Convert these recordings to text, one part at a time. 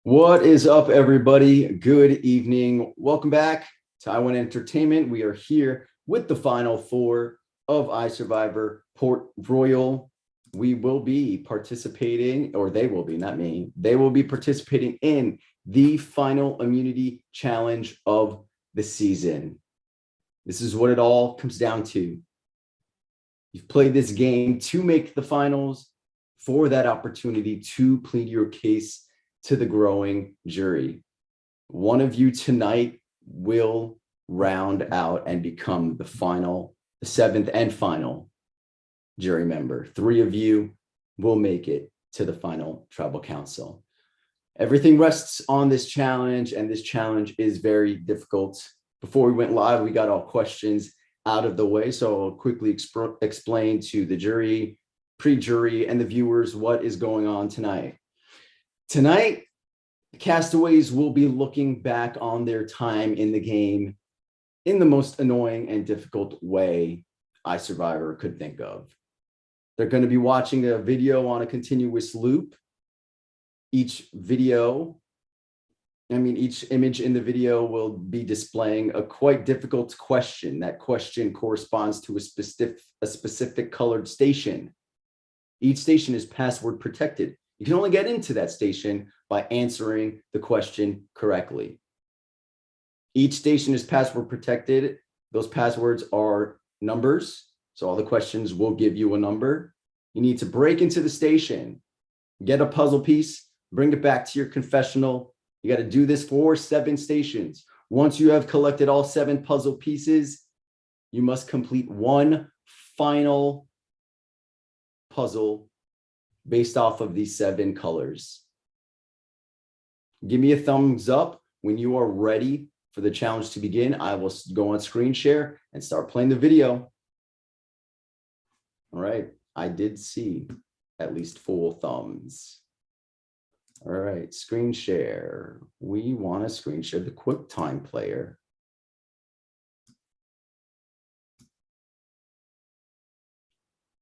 What is up, everybody? Good evening. Welcome back to iWin Entertainment. We are here with the final four of iSurvivor Port Royal. We will be participating, or they will be, not me. They will be participating in the final immunity challenge of the season. This is what it all comes down to. You've played this game to make the finals for that opportunity to plead your case to the growing jury. One of you tonight will round out and become the seventh and final jury member. Three of you will make it to the final tribal council. Everything rests on this challenge, and this challenge is very difficult. Before we went live, we got all questions out of the way, so I'll quickly explain to the jury, pre-jury, and the viewers what is going on tonight. Tonight, castaways will be looking back on their time in the game in the most annoying and difficult way iSurvivor could think of. They're going to be watching a video on a continuous loop. Each image in the video will be displaying a quite difficult question. That question corresponds to a specific colored station. Each station is password protected. You can only get into that station by answering the question correctly. Each station is password protected. Those passwords are numbers. So all the questions will give you a number. You need to break into the station, get a puzzle piece, bring it back to your confessional. You got to do this for 7 stations. Once you have collected all 7 puzzle pieces, you must complete one final puzzle based off of these 7 colors. Give me a thumbs up when you are ready for the challenge to begin. I will go on screen share and start playing the video. All right, I did see at least 4 thumbs. All right, screen share. We want to screen share the QuickTime player.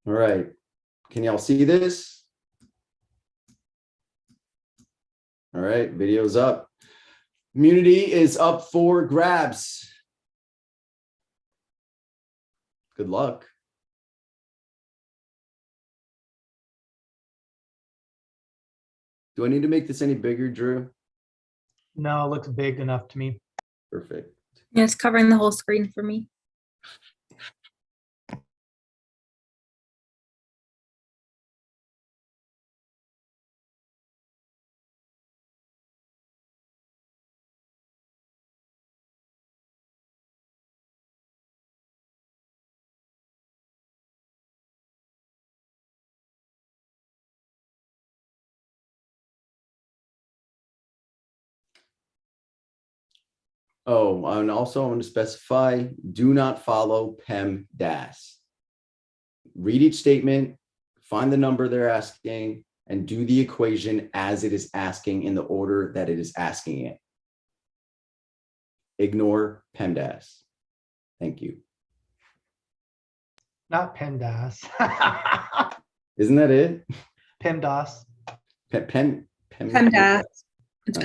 All right, can y'all see this? All right, video's up. Immunity is up for grabs. Good luck. Do I need to make this any bigger, Drew? No, it looks big enough to me. Perfect. Yeah, it's covering the whole screen for me. Oh, and also I want to specify, do not follow PEMDAS. Read each statement, find the number they're asking, and do the equation as it is asking in the order that it is asking it. Ignore PEMDAS. Thank you. Not PEMDAS. Isn't that it? PEMDAS. PEMDAS. It's And PEMDAS. it's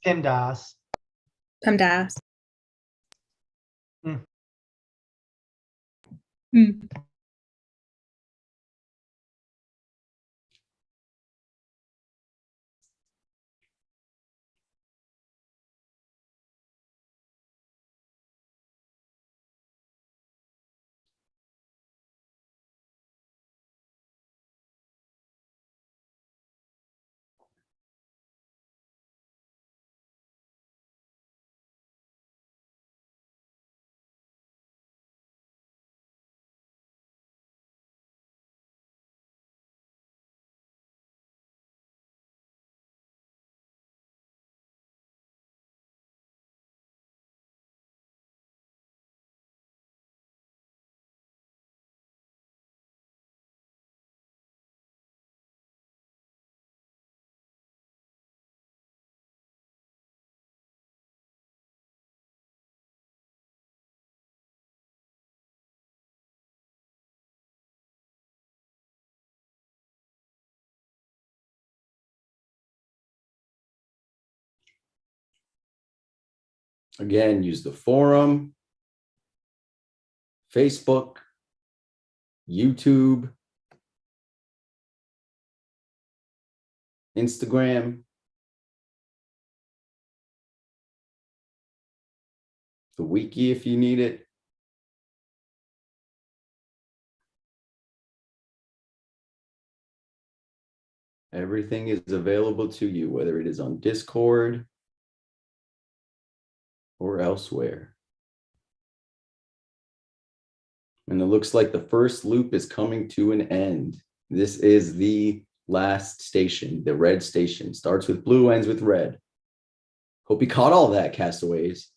PEMDAS. PEMDAS. Hmm. Hmm. Again, use the forum, Facebook, YouTube, Instagram, the wiki if you need it. Everything is available to you, whether it is on Discord or elsewhere. And it looks like the first loop is coming to an end. This is the last station, the red station. Starts with blue, ends with red. Hope you caught all that, castaways.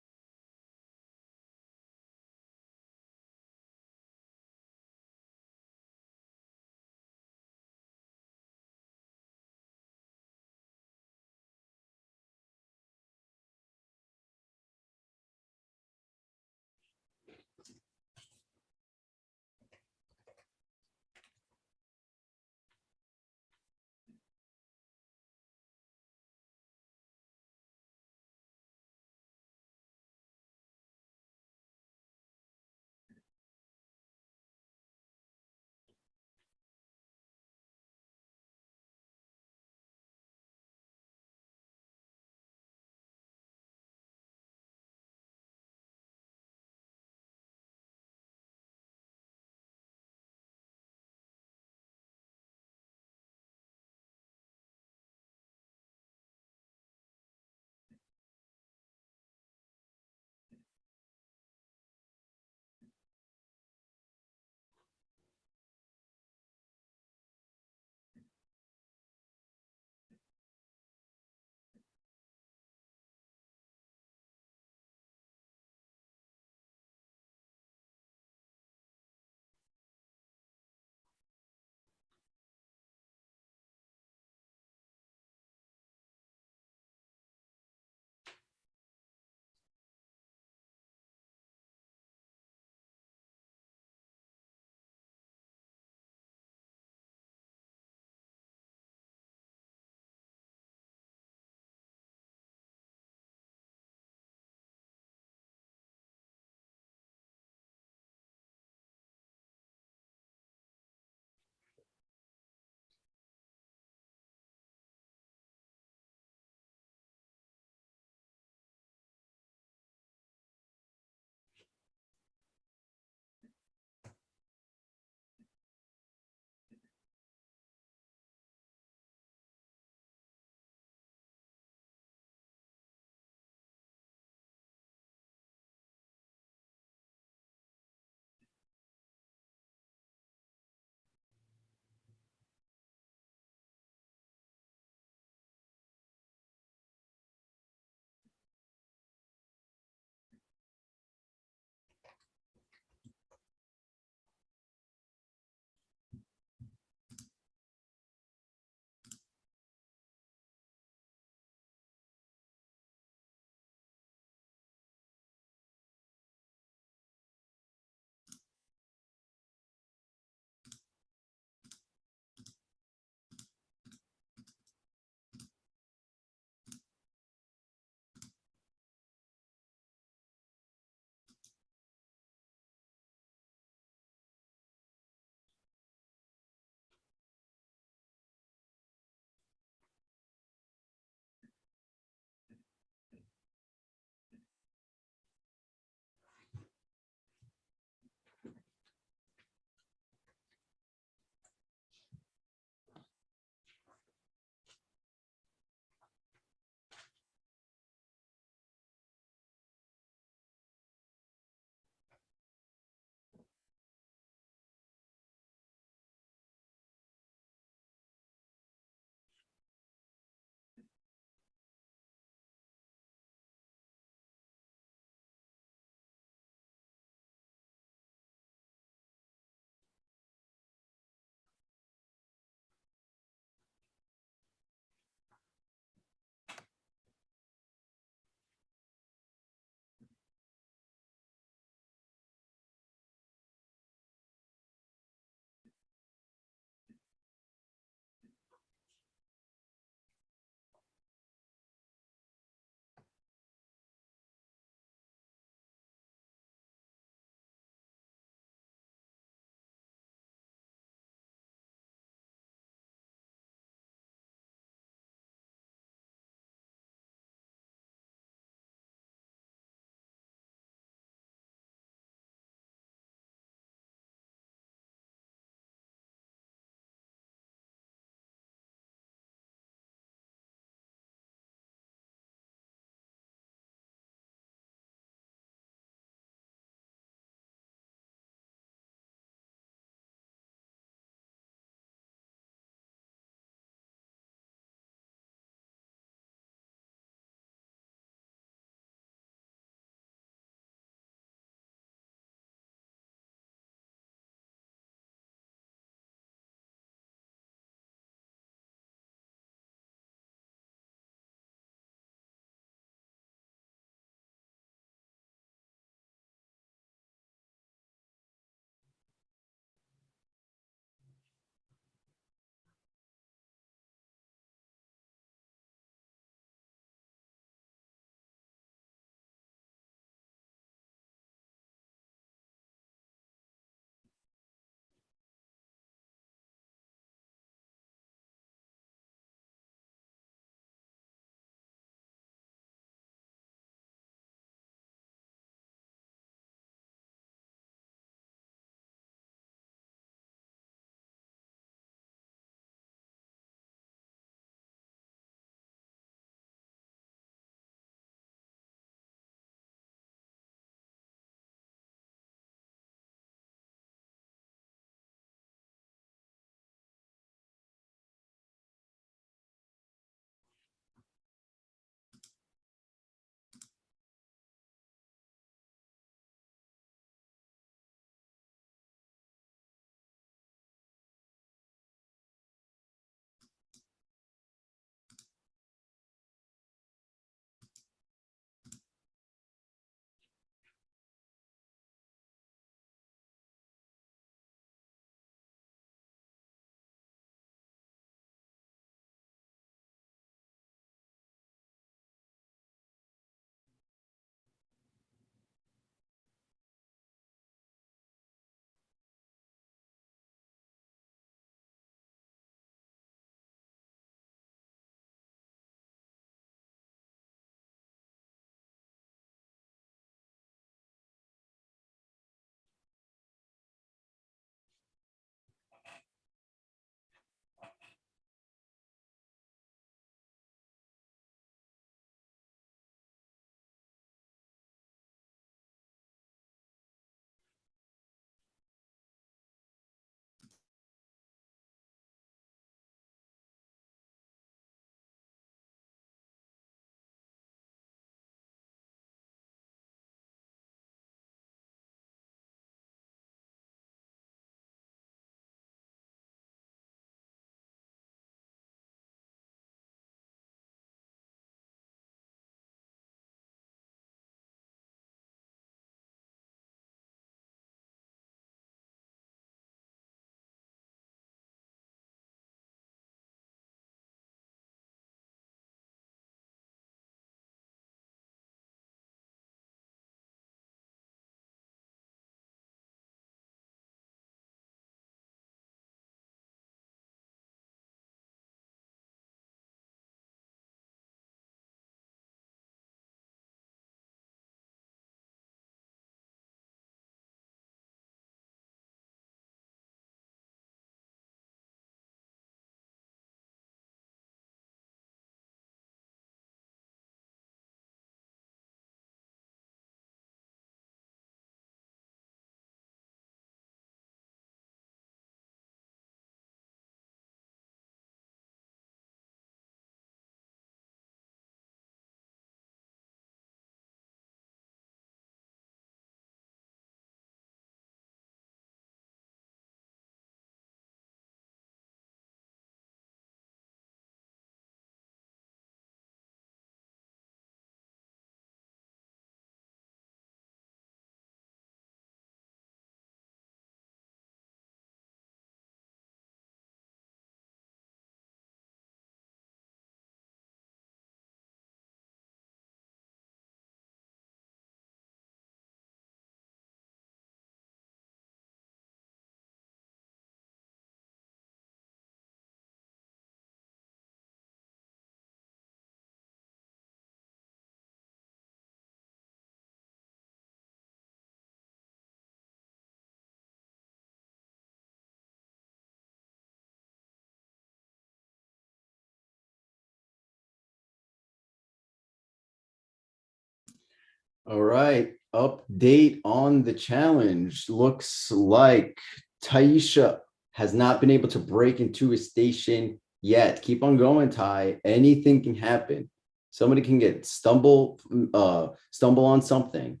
All right. Update on the challenge. Looks like Taisha has not been able to break into a station yet. Keep on going, Ty. Anything can happen. Somebody can get stumble on something.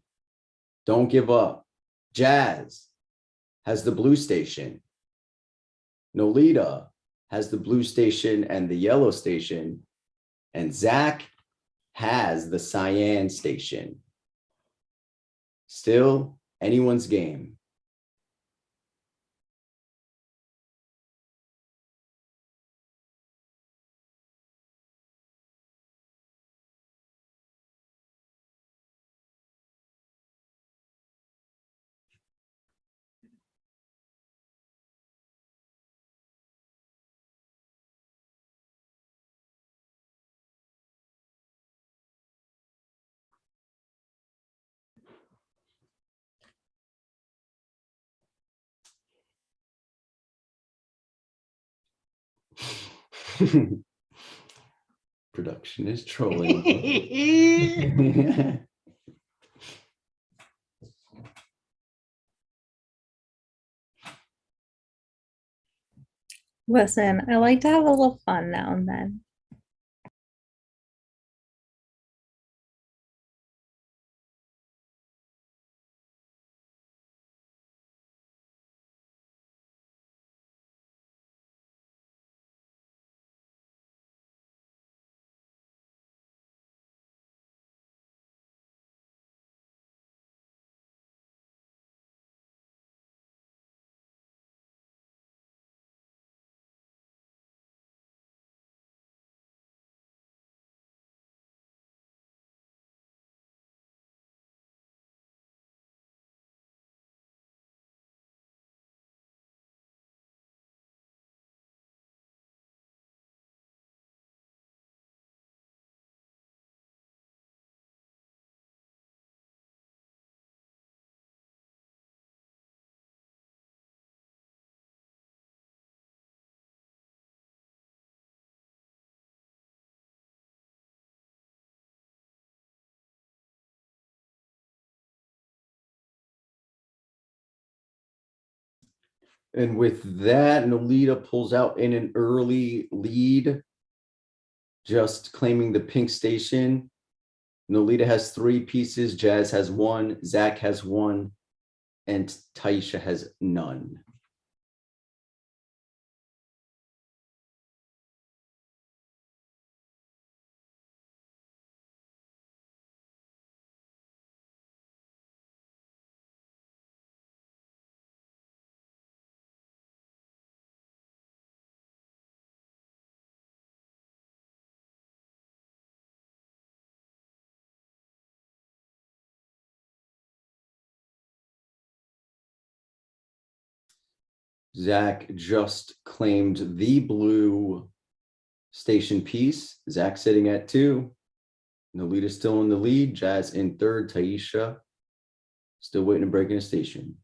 Don't give up. Jazz has the blue station. Nolita has the blue station and the yellow station. And Zach has the cyan station. Still anyone's game. Production is trolling. Listen, I like to have a little fun now and then. And with that, Nolita pulls out in an early lead, just claiming the pink station. Nolita has 3 pieces, Jazz has 1, Zach has 1, and Taisha has none. Zach just claimed the blue station piece. Zach sitting at 2. Nolita still in the lead. Jazz in 3rd. Taisha still waiting to break in a station.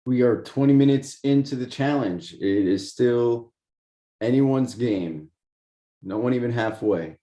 We are 20 minutes into the challenge. It is still anyone's game. No one even halfway.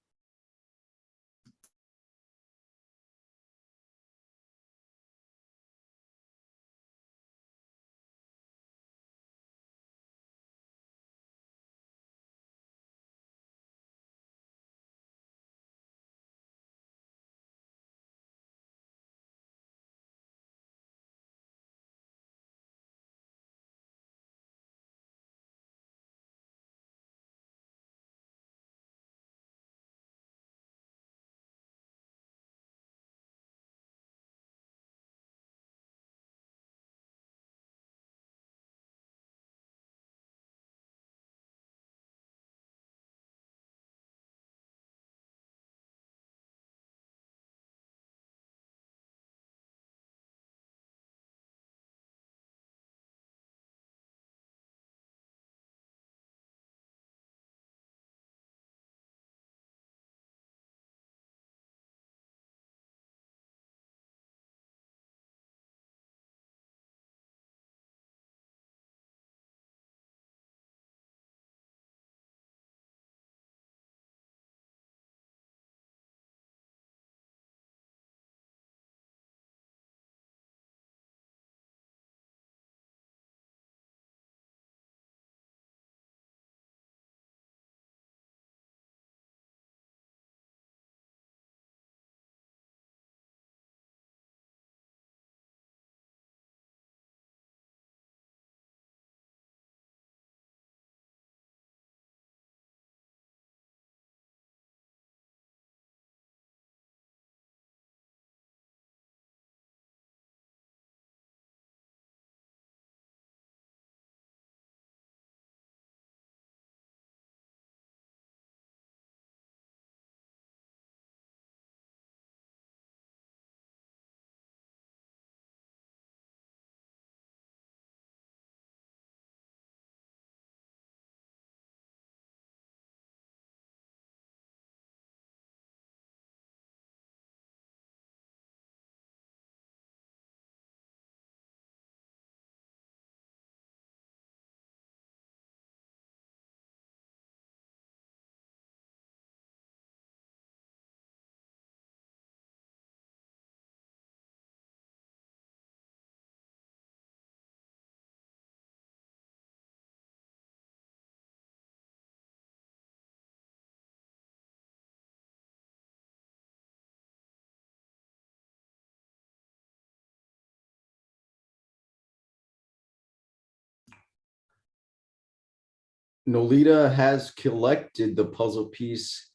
Nolita has collected the puzzle piece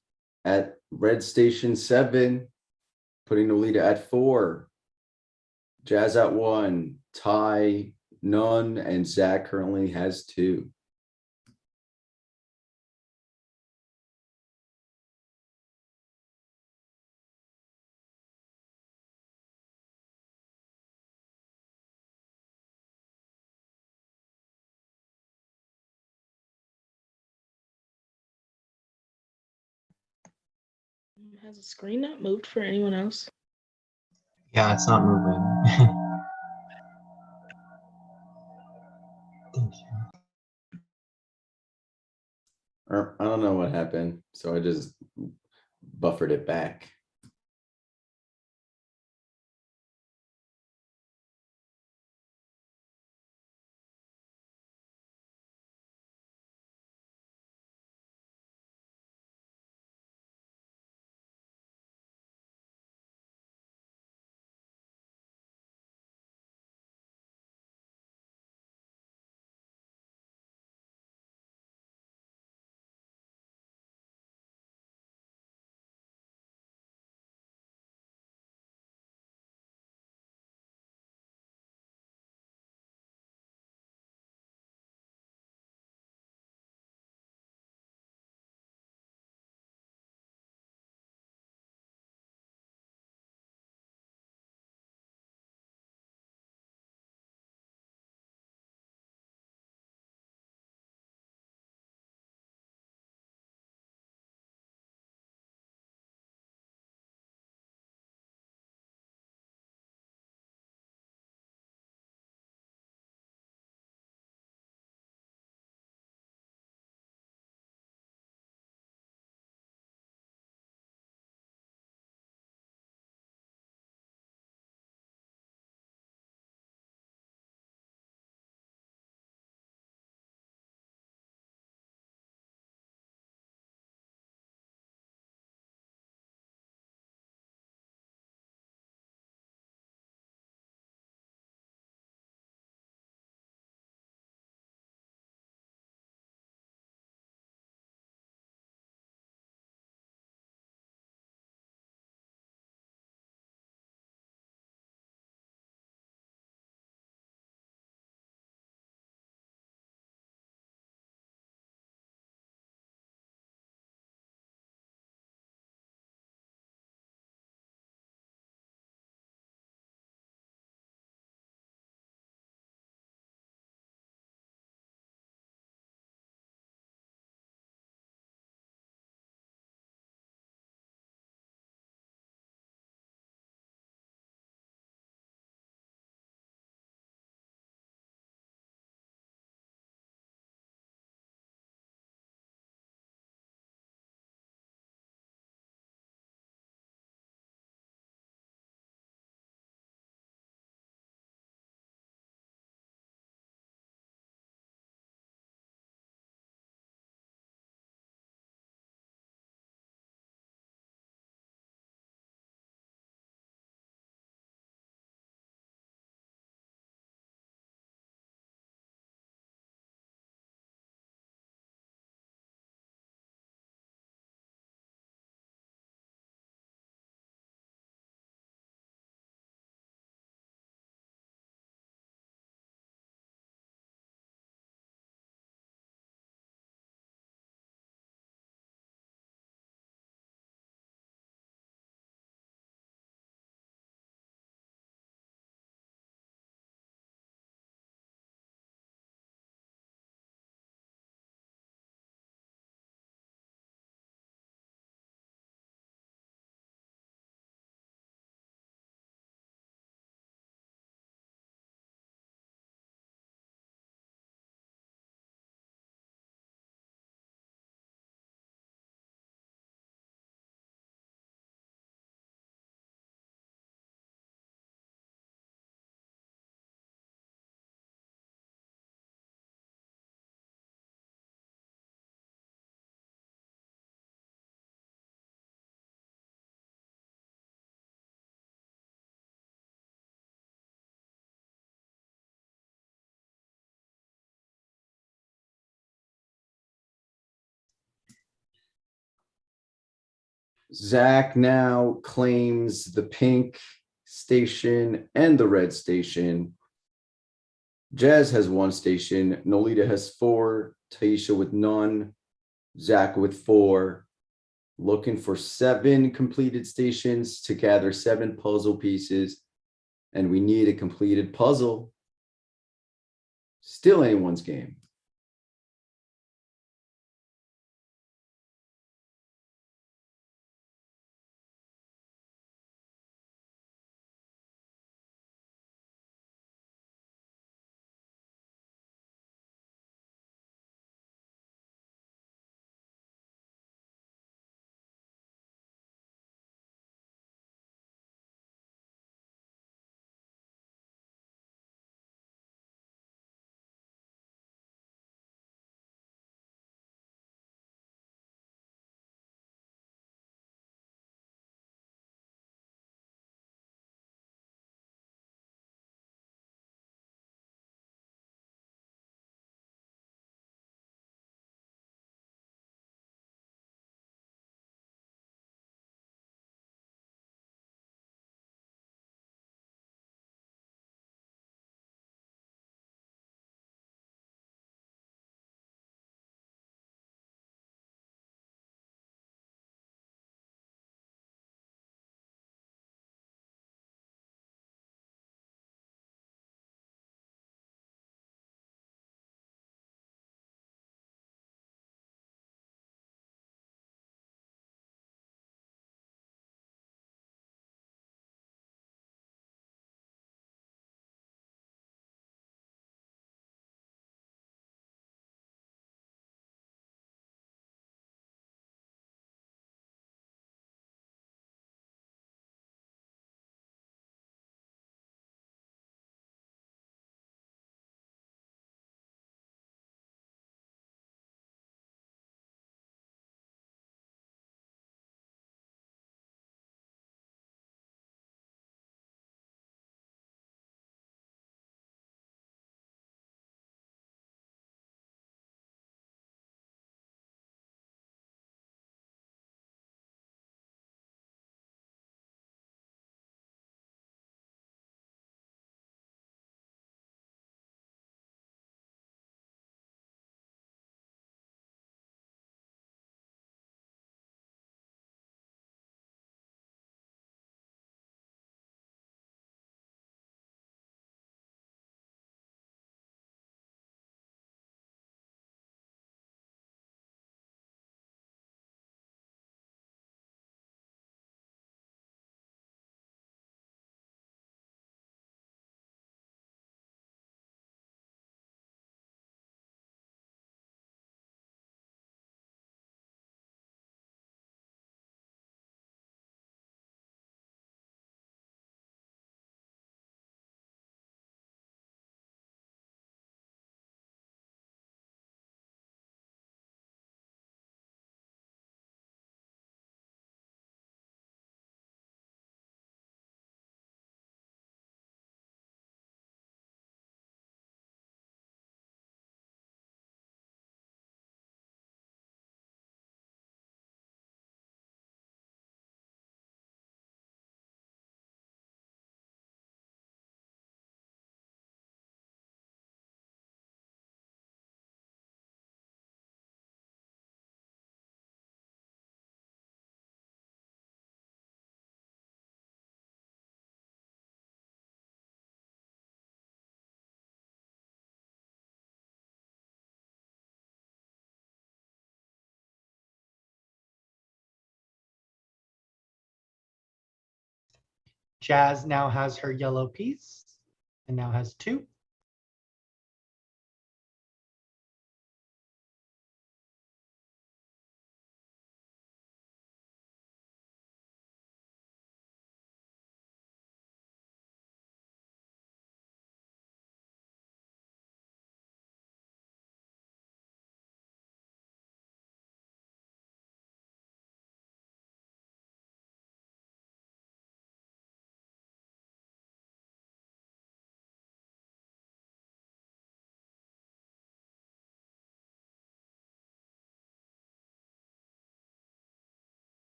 at red station 7, putting Nolita at 4. Jazz at 1, Ty none, and Zach currently has 2. Has the screen not moved for anyone else? Yeah, it's not moving. Thank you. Or I don't know what happened, so I just buffered it back. Zach now claims the pink station and the red station. Jazz has 1 station. Nolita has 4. Taisha with none. Zach with 4. Looking for 7 completed stations to gather 7 puzzle pieces. And we need a completed puzzle. Still anyone's game. Jazz now has her yellow piece and now has 2.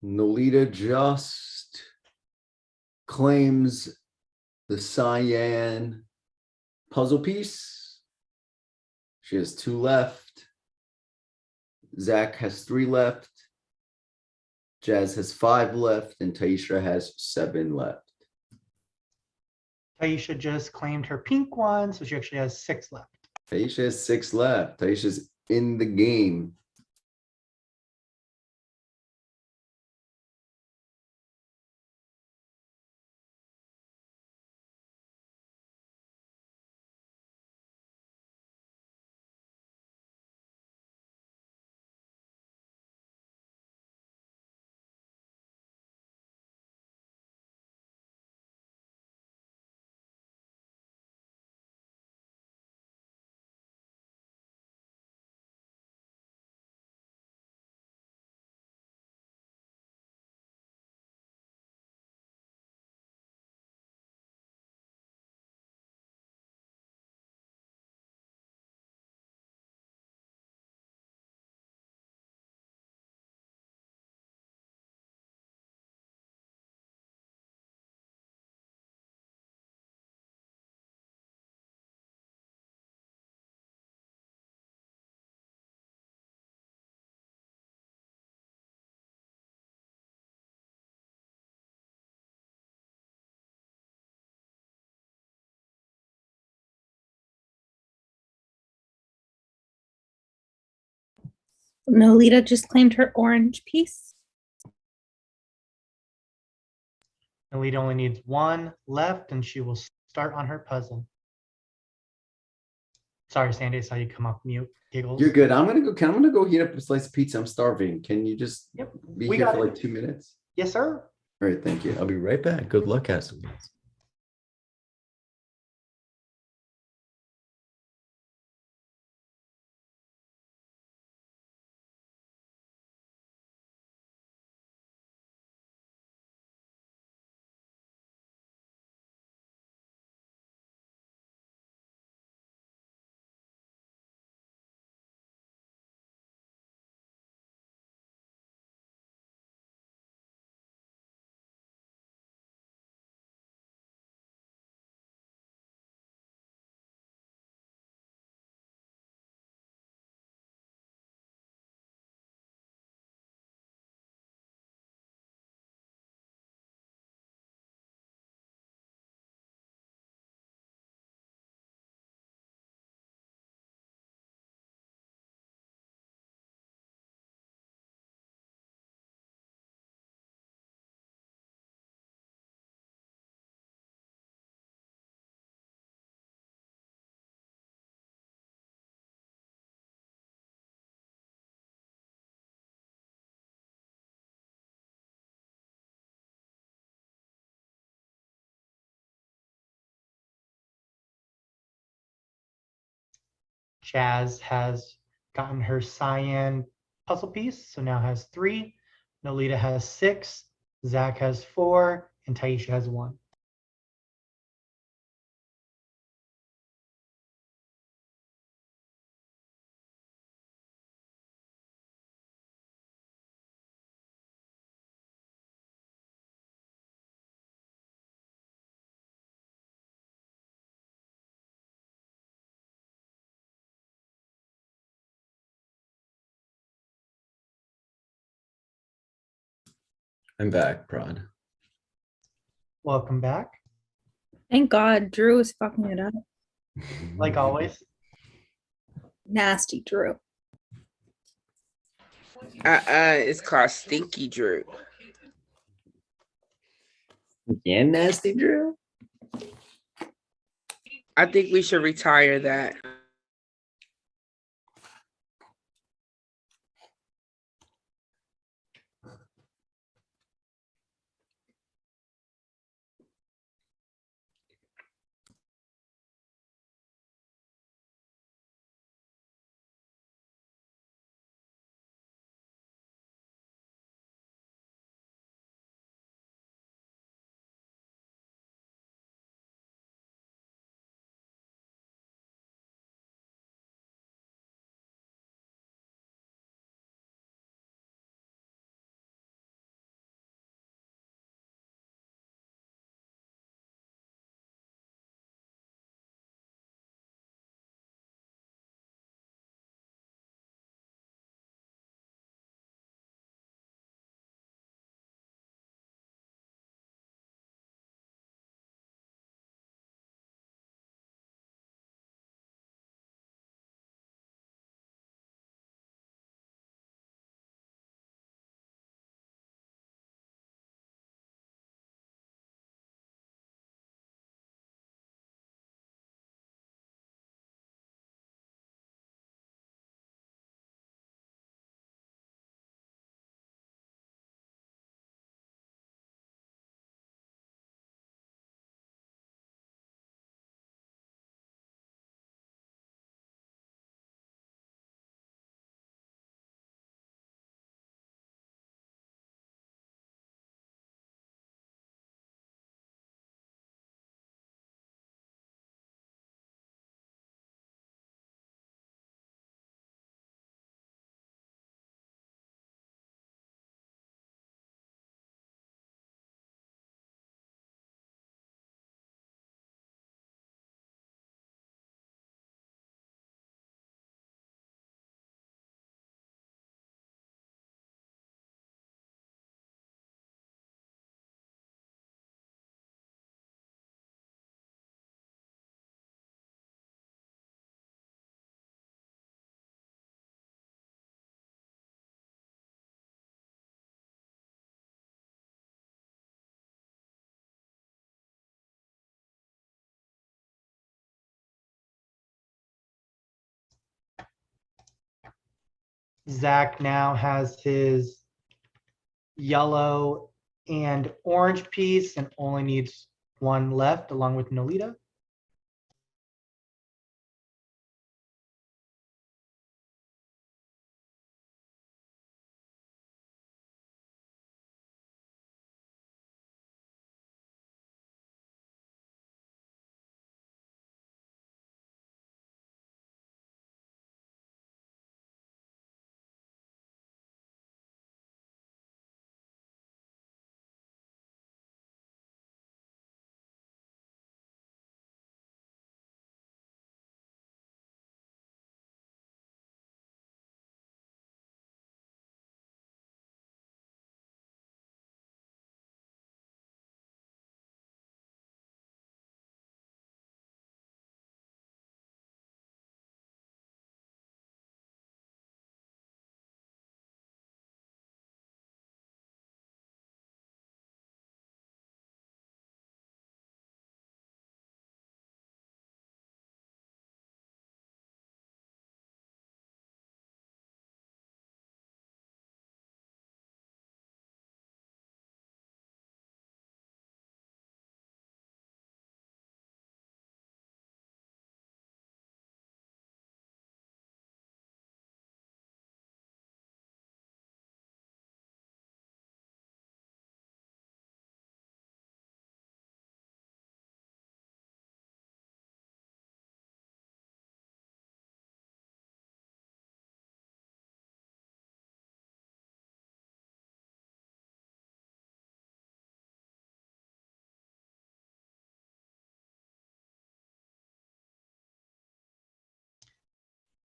Nolita just claims the cyan puzzle piece. She has 2 left. Zach has 3 left. Jazz has 5 left, and Taisha has 7 left. Taisha just claimed her pink one, so she actually has 6 left. Taisha has 6 left. Taisha's in the game. Nolita just claimed her orange piece. Nolita only needs 1 left, and she will start on her puzzle. Sorry, Sandy, I saw you come off mute. Giggles. You're good. I'm gonna go heat up a slice of pizza. I'm starving. Can you just Yep, be we here got for it. like 2 minutes? Yes, sir. All right, thank you. I'll be right back. Good luck, Castaways. Jazz has gotten her cyan puzzle piece, so now has 3. Nolita has 6. Zach has 4, and Taisha has 1. I'm back, Prod. Welcome back. Thank God Drew is fucking it up. Like always. Nasty Drew. It's called Stinky Drew. Yeah, nasty Drew. I think we should retire that. Zach now has his yellow and orange piece and only needs one left along with Nolita.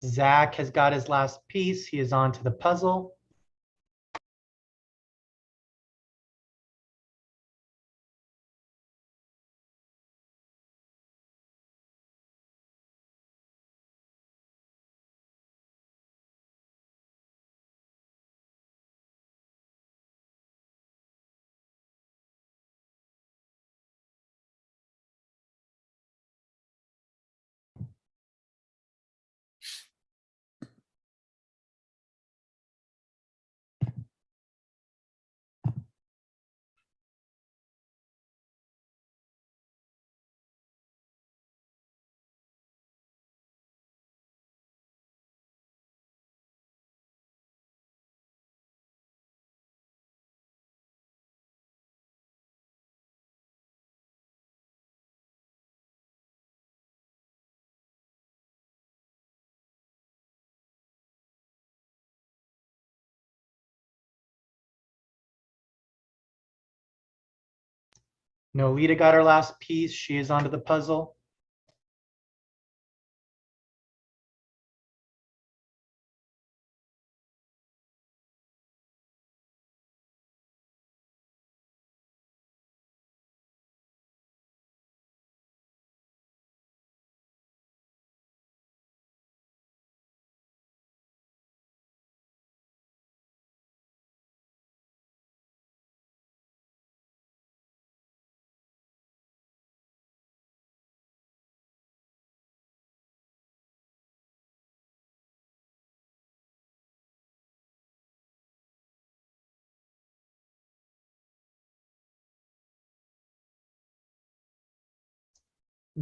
Zach has got his last piece. He is on to the puzzle. Nolita got her last piece. She is onto the puzzle.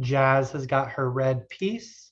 Jazz has got her red piece.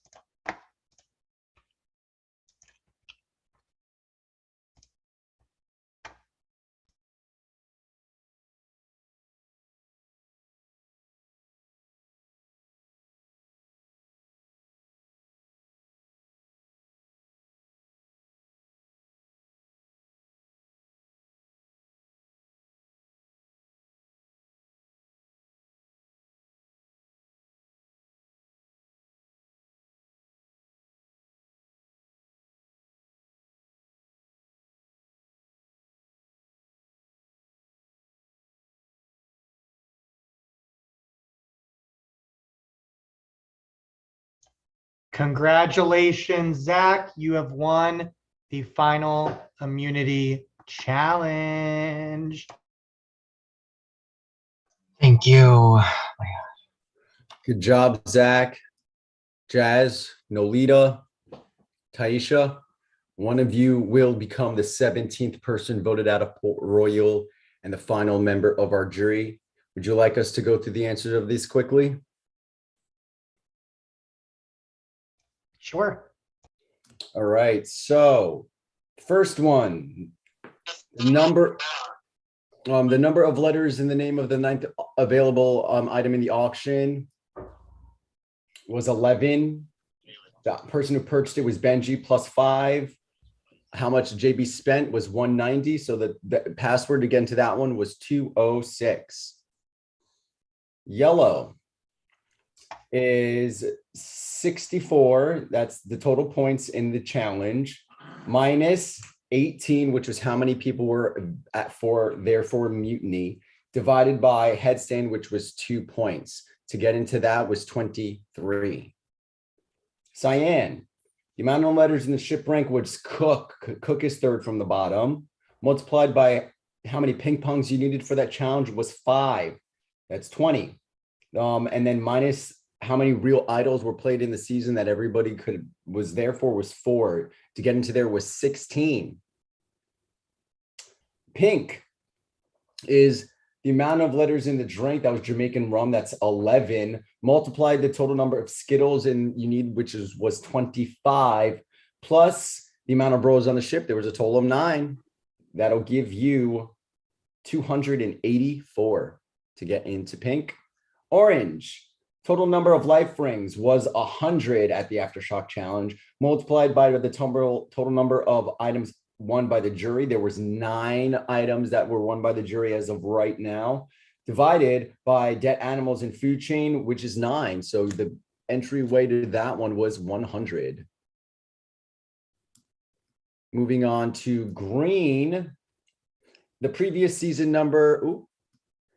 Congratulations, Zach. You have won the final immunity challenge. Thank you. Good job, Zach, Jazz, Nolita, Taisha. One of you will become the 17th person voted out of Port Royal and the final member of our jury. Would you like us to go through the answers of these quickly? Sure. All right, so first one, the number of letters in the name of the ninth available item in the auction was 11. The person who purchased it was Benji plus 5. How much JB spent was 190. So the password to get into that one was 206. Yellow is 64. That's the total points in the challenge, minus 18, which was how many people were there for mutiny, divided by headstand, which was 2 points. To get into that was 23. Cyan, the amount of letters in the ship rank was Cook. Cook is third from the bottom. Multiplied by how many ping pongs you needed for that challenge was 5. That's 20. And then minus how many real idols were played in the season that everybody was there for was 4. To get into there was 16. Pink is the amount of letters in the drink that was Jamaican rum. That's 11. Multiplied the total number of Skittles and you need, which was 25, plus the amount of bros on the ship. There was a total of 9. That'll give you 284 to get into pink. Orange, total number of life rings was 100 at the Aftershock challenge, multiplied by the total number of items won by the jury. There was 9 items that were won by the jury as of right now, divided by dead animals and food chain, which is 9. So the entryway to that one was 100. Moving on to green, the previous season number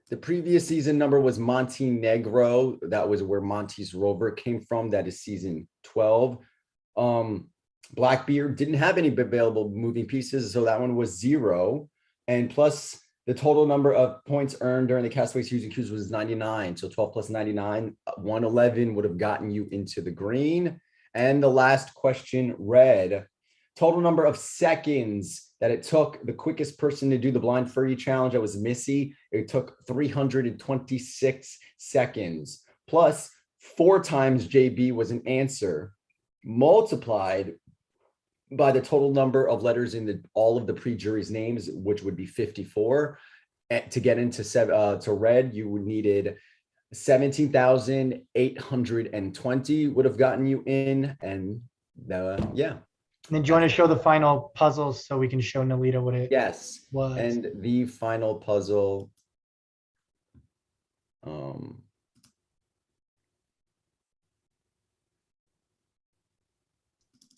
was Montenegro. That was where Monty's Rover came from. That is season 12. Blackbeard didn't have any available moving pieces, so that one was 0. And plus the total number of points earned during the Castaways Hughes and Q's was 99. So 12 plus 99, 111 would have gotten you into the green. And the last question, red, total number of seconds that it took the quickest person to do the blind furry challenge. That was Missy. It took 326 seconds, plus 4 times JB was an answer, multiplied by the total number of letters in all of the pre-jury's names, which would be 54. To get into to red, you would needed 17,820 would have gotten you in. And yeah. And then do you want to show the final puzzles so we can show Nalita what it Yes. was? And the final puzzle.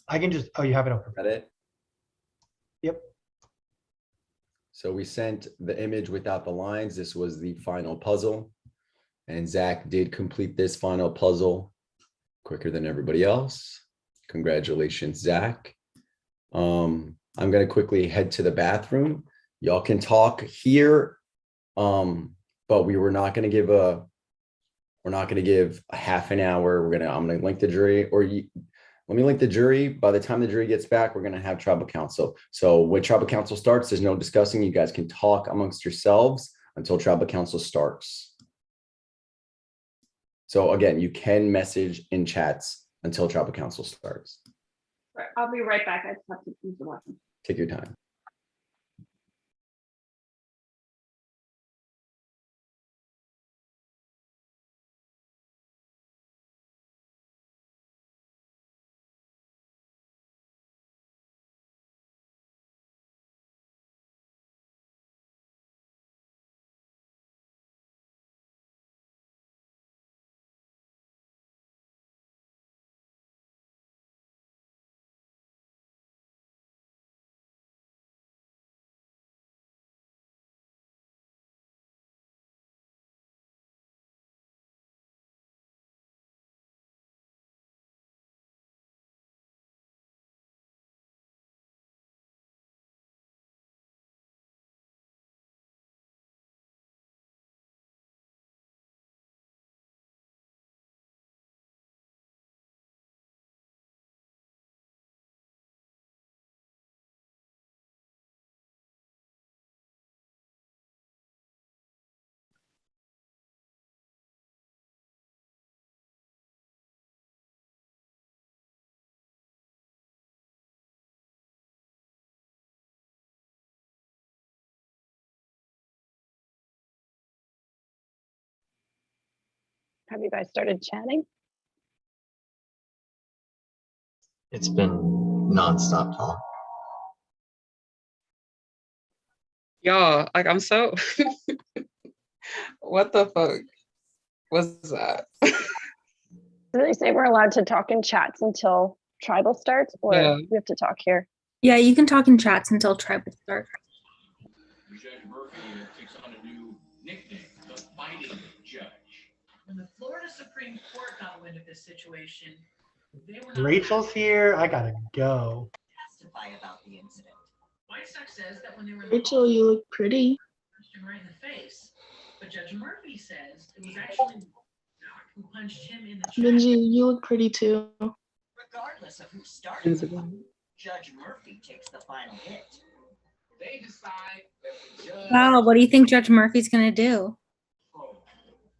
I can just, oh, you have it open. Got it? Yep. So we sent the image without the lines. This was the final puzzle. And Zach did complete this final puzzle quicker than everybody else. Congratulations, Zach. I'm going to quickly head to the bathroom. Y'all can talk here, but we're not going to give a half an hour. I'm going to link the jury, let me link the jury. By the time the jury gets back, we're going to have tribal council. So when tribal council starts, there's no discussing. You guys can talk amongst yourselves until tribal council starts. So again, you can message in chats until tribal council starts. Right, I'll be right back. I just have to use the washroom. Take your time. Have you guys started chatting? It's been nonstop talk. Y'all, like I'm so what the fuck was that? Do they say we're allowed to talk in chats until tribal starts, or Yeah. we have to talk here? Yeah, you can talk in chats until tribal start. Judge Murphy takes on a new nickname, the fighting judge. When the Florida Supreme Court got wind of this situation, they were not Rachel's here. I gotta go. testify about the incident. White Sox says that when they were Rachel, you look pretty. punched him right in the face, but Judge Murphy says it was actually Doc who punched him in the chest. Benji, you look pretty too. Regardless of who started the fight, Judge Murphy takes the final hit. They decide that the judge. Wow, what do you think Judge Murphy's gonna do?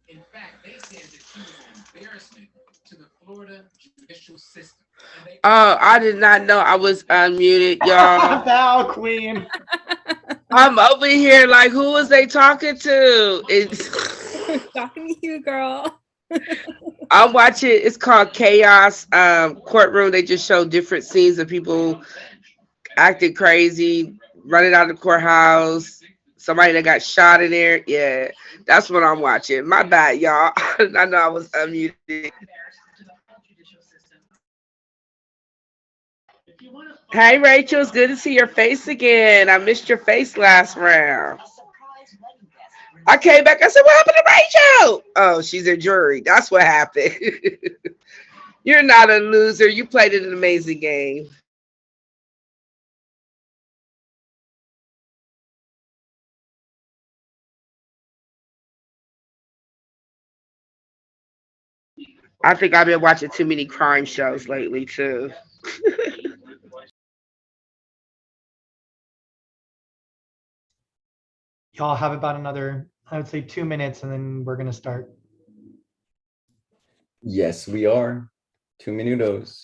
In fact, they said that she was an embarrassment to the Florida judicial system. And they I did not know I was unmuted, y'all. Bow, Queen. I'm over here like, who was they talking to? It's Talking to you, girl. I'm watching. It's called Chaos Courtroom. They just show different scenes of people acting crazy, running out of the courthouse. Somebody that got shot in there. Yeah, that's what I'm watching. My bad, y'all. I know I was unmuted. Hey, Rachel, it's good to see your face again. I missed your face last round. I came back. I said, what happened to Rachel? Oh, she's a jury. That's what happened. You're not a loser. You played an amazing game. I think I've been watching too many crime shows lately, too. Y'all have about another, I would say 2 minutes, and then we're gonna start. Yes, we are. 2 minutos.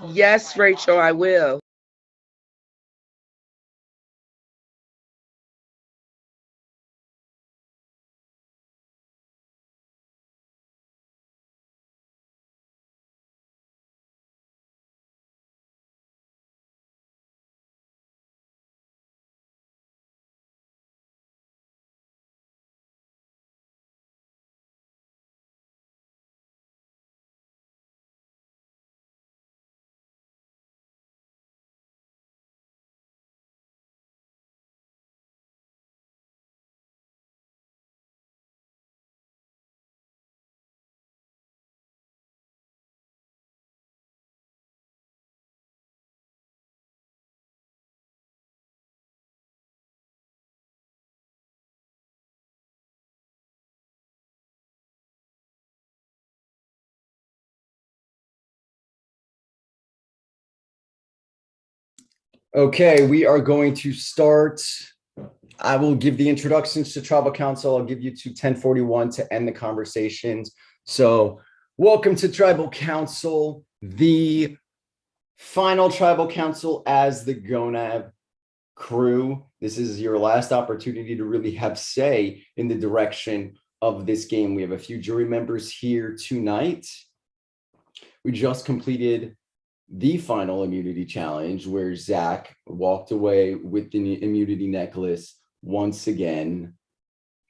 Yes, Rachel, I will. Okay, we are going to start. I will give the introductions to tribal council. I'll give you to 1041 to end the conversations. So welcome to tribal council, the final tribal council as the GONAB crew. This is your last opportunity to really have say in the direction of this game. We have a few jury members here tonight. We just completed the final immunity challenge where Zach walked away with the immunity necklace once again.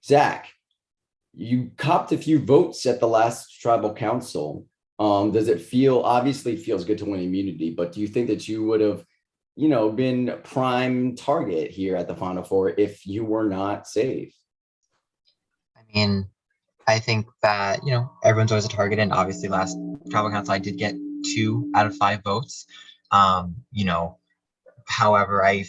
Zach, you copped a few votes at the last tribal council. Does it feel, obviously it feels good to win immunity, but do you think that you would have, been prime target here at the Final Four if you were not safe? I mean, I think that, everyone's always a target, and obviously last tribal council I did get 2 out of 5 votes. However, I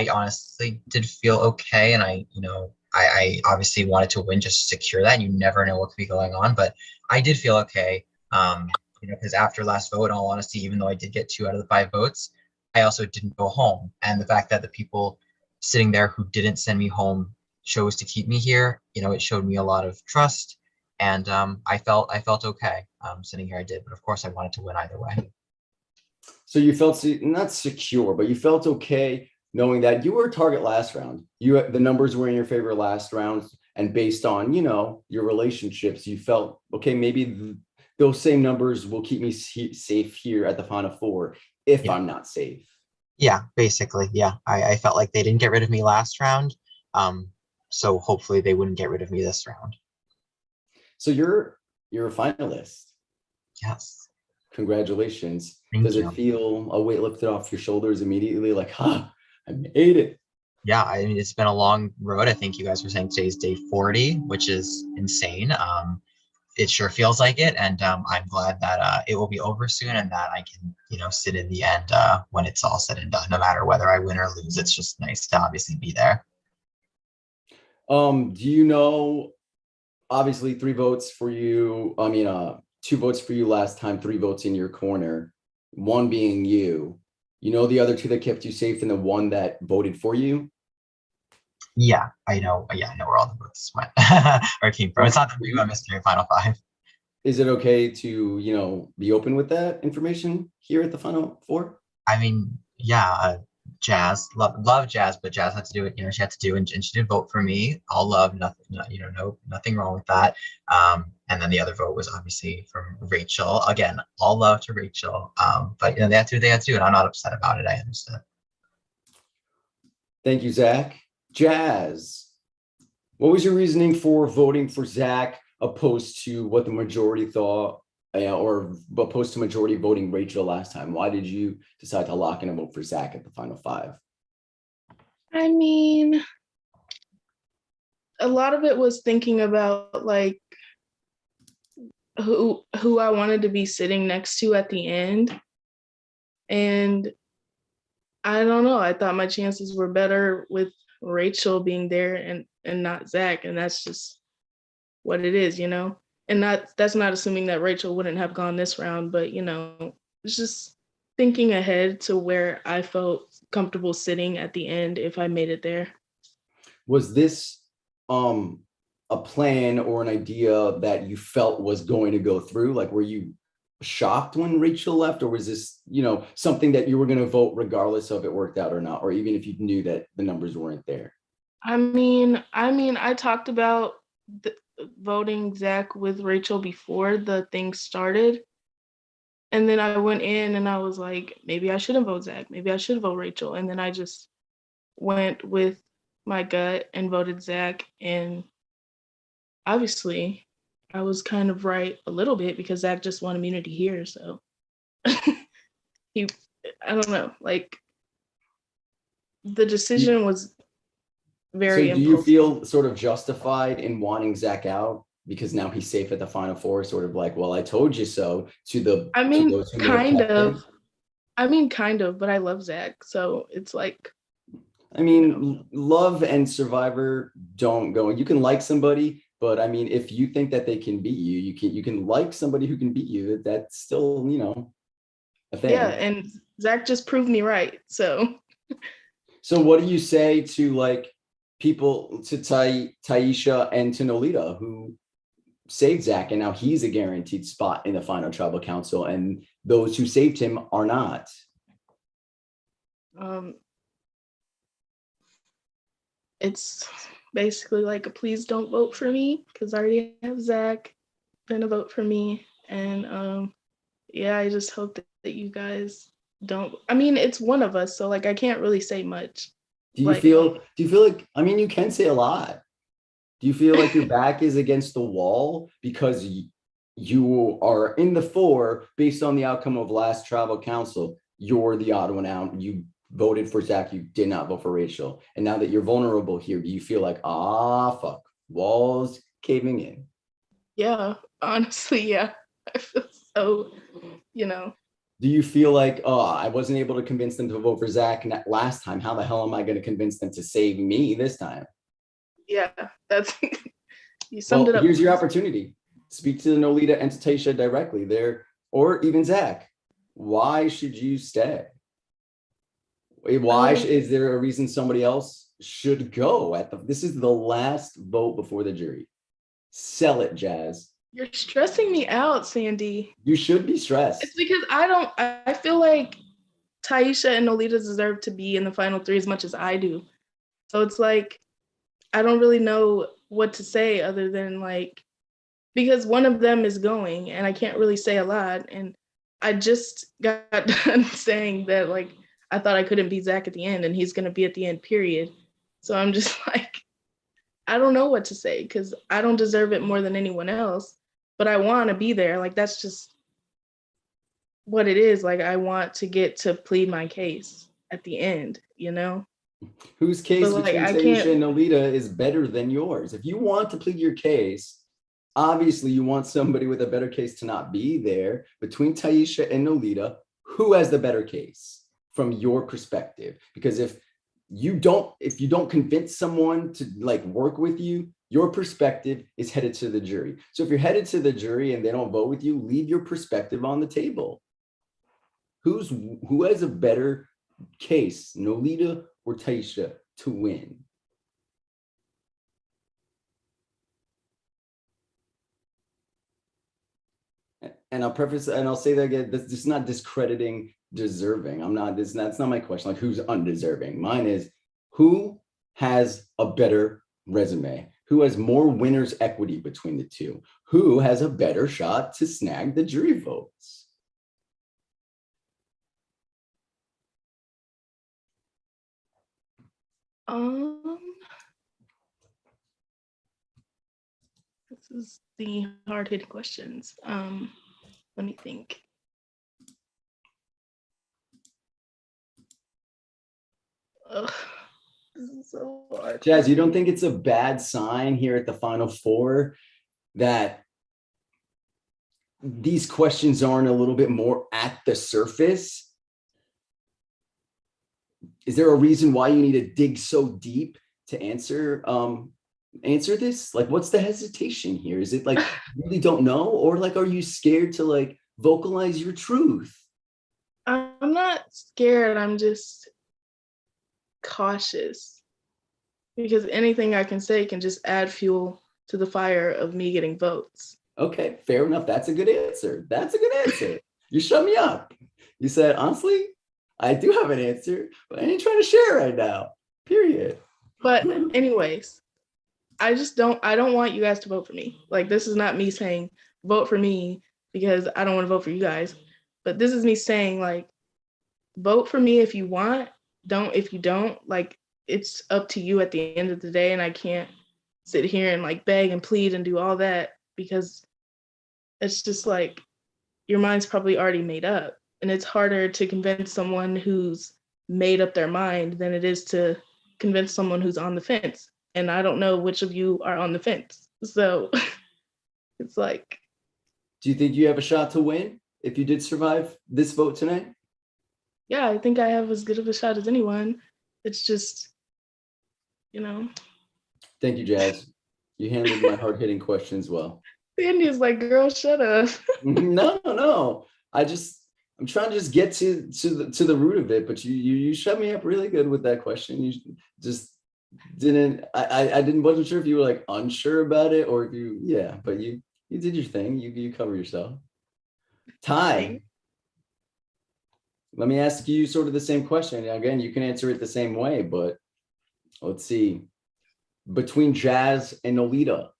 honestly did feel okay, and I obviously wanted to win just to secure that. And you never know what could be going on, but I did feel okay. Because after last vote, in all honesty, even though I did get 2 out of the 5 votes, I also didn't go home. And the fact that the people sitting there who didn't send me home chose to keep me here. It showed me a lot of trust, and I felt okay sitting here. I did, but of course, I wanted to win either way. So you felt not secure, but you felt okay knowing that you were a target last round. The numbers were in your favor last round, and based on your relationships, you felt okay. Maybe those same numbers will keep me safe here at the Final Four if I'm not safe. Yeah, basically, yeah. I felt like they didn't get rid of me last round, so hopefully they wouldn't get rid of me this round. So you're a finalist. Yes. Congratulations. Thank Does you. it feel a weight lifted off your shoulders immediately? Like, I made it. Yeah, I mean, it's been a long road. I think you guys were saying today's day 40, which is insane. It sure feels like it, and I'm glad that it will be over soon, and that I can, sit in the end when it's all said and done. No matter whether I win or lose, it's just nice to obviously be there. Do you know? Obviously, 3 votes for you. I mean, 2 votes for you last time. 3 votes in your corner. 1 being you. The other 2 that kept you safe, and the 1 that voted for you. Yeah, I know. Yeah, I know where all the votes went or came from. It's not the big of a mystery. Final 5. Is it okay to be open with that information here at the Final Four? I mean, yeah, Jazz, love Jazz, but Jazz had to do it. She had to do, and she did vote for me. All love, nothing, nothing wrong with that. And then the other vote was obviously from Rachel. Again, all love to Rachel. But they had to do what they had to do, and I'm not upset about it. I understood. Thank you, Zach. Jazz, what was your reasoning for voting for Zach opposed to what the majority thought, or opposed to majority voting Rachel last time? Why did you decide to lock in a vote for Zach at the Final 5? I mean, a lot of it was thinking about like who I wanted to be sitting next to at the end. And I don't know, I thought my chances were better with Rachel being there and not Zach. And that's just what it is, And that's not assuming that Rachel wouldn't have gone this round, but it's just thinking ahead to where I felt comfortable sitting at the end if I made it there. Was this a plan or an idea that you felt was going to go through? Like, were you shocked when Rachel left, or was this, something that you were going to vote regardless of it worked out or not, or even if you knew that the numbers weren't there? I mean, I talked about voting Zach with Rachel before the thing started. And then I went in and I was like, maybe I shouldn't vote Zach. Maybe I should vote Rachel. And then I just went with my gut and voted Zach. And obviously, I was kind of right a little bit because Zach just won immunity here. So I don't know, like the decision was very So do you feel sort of justified in wanting Zach out because now he's safe at the Final Four? Sort of like, well, I told you so to the. I mean, to those who kind of. I mean, kind of, but I love Zach, so it's like. I mean, love and Survivor don't go. You can like somebody, but I mean, if you think that they can beat you, you can like somebody who can beat you. That's still, a thing. Yeah, and Zach just proved me right. So. So what do you say to like people, to Taisha and to Nolita, who saved Zach and now he's a guaranteed spot in the final tribal council, and those who saved him are not? It's basically like a please don't vote for me because I already have Zach, then a vote for me. And yeah, I just hope that you guys don't. I mean, it's one of us, so like I can't really say much. Do you feel like, I mean, you can say a lot. Do you feel like your back is against the wall because you are in the 4 based on the outcome of last tribal council? You're the odd one out. You voted for Zach. You did not vote for Rachel. And now that you're vulnerable here, do you feel like, fuck, walls caving in? Yeah, honestly, yeah. I feel so, Do you feel like, I wasn't able to convince them to vote for Zach last time? How the hell am I going to convince them to save me this time? Yeah, that's you summed it up. Here's your opportunity. Speak to Nolita and Taisha directly there, or even Zach. Why should you stay? Why is there a reason somebody else should go at this is the last vote before the jury. Sell it, Jazz. You're stressing me out, Sandy. You should be stressed. It's because I feel like Taisha and Nolita deserve to be in the final three as much as I do. So it's like, I don't really know what to say other than like, because one of them is going and I can't really say a lot. And I just got done saying that like, I thought I couldn't beat Zach at the end and he's going to be at the end, period. So I'm just like, I don't know what to say because I don't deserve it more than anyone else, but I want to be there. Like, that's just what it is. Like, I want to get to plead my case at the end, you know? Whose case But, like, between I Taisha can't- and Nolita is better than yours? If you want to plead your case, obviously you want somebody with a better case to not be there. Between Taisha and Nolita, who has the better case from your perspective? Because if you don't convince someone to like work with you, your perspective is headed to the jury. So if you're headed to the jury and they don't vote with you, leave your perspective on the table. Who has a better case, Nolita or Taisha, to win? And I'll preface and I'll say that again, this is not discrediting deserving. That's not my question. Like, who's undeserving? Mine is, who has a better resume? Who has more winners equity between the two? Who has a better shot to snag the jury votes? This is the hard-hitting questions. Let me think. Ugh, this is so hard. Jazz, you don't think it's a bad sign here at the Final Four that these questions aren't a little bit more at the surface? Is there a reason why you need to dig so deep to answer this? Like, what's the hesitation here? Is it like you really don't know, or like are you scared to like vocalize your truth? I'm not scared. I'm just cautious because anything I can say can just add fuel to the fire of me getting votes. Okay, fair enough. That's a good answer. You shut me up. You said, honestly, I do have an answer, but I ain't trying to share right now. Period. But anyways, I don't want you guys to vote for me. Like, this is not me saying vote for me because I don't want to vote for you guys. But this is me saying, like, vote for me if you want. Don't if you don't. Like, it's up to you at the end of the day. And I can't sit here and like beg and plead and do all that because it's just like your mind's probably already made up. And it's harder to convince someone who's made up their mind than it is to convince someone who's on the fence. And I don't know which of you are on the fence. So it's like. Do you think you have a shot to win if you did survive this vote tonight? Yeah, I think I have as good of a shot as anyone. It's just, you know. Thank you, Jazz. You handled my hard-hitting questions well. Sandy's like, girl, shut up. No. I'm trying to just get to the root of it, but you shut me up really good with that question. You just didn't. Wasn't sure if you were like unsure about it or if but you did your thing. You cover yourself. Ty, let me ask you sort of the same question. Again, you can answer it the same way, but let's see. Between Jazz and Nolita,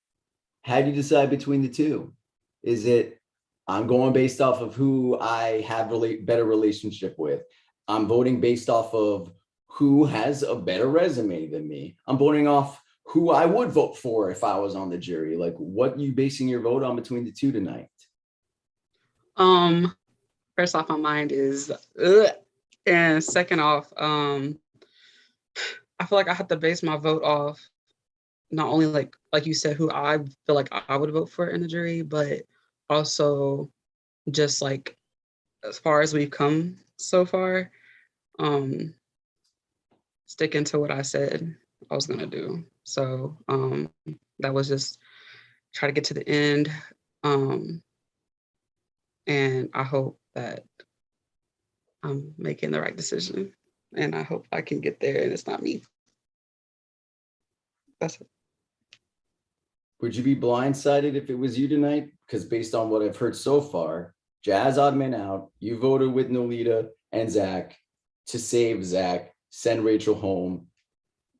how do you decide between the two? Is it I'm going based off of who I have better relationship with? I'm voting based off of who has a better resume than me. I'm voting off who I would vote for if I was on the jury. Like, what are you basing your vote on between the two tonight? First off, my mind is, and second off, I feel like I have to base my vote off not only like you said, who I feel like I would vote for in the jury, but also just like as far as we've come so far, sticking to what I said I was gonna do. So that was just try to get to the end. And I hope that I'm making the right decision. And I hope I can get there and it's not me. That's it. Would you be blindsided if it was you tonight? Because based on what I've heard so far, Jazz odd man out, you voted with Nolita and Zach to save Zach, send Rachel home.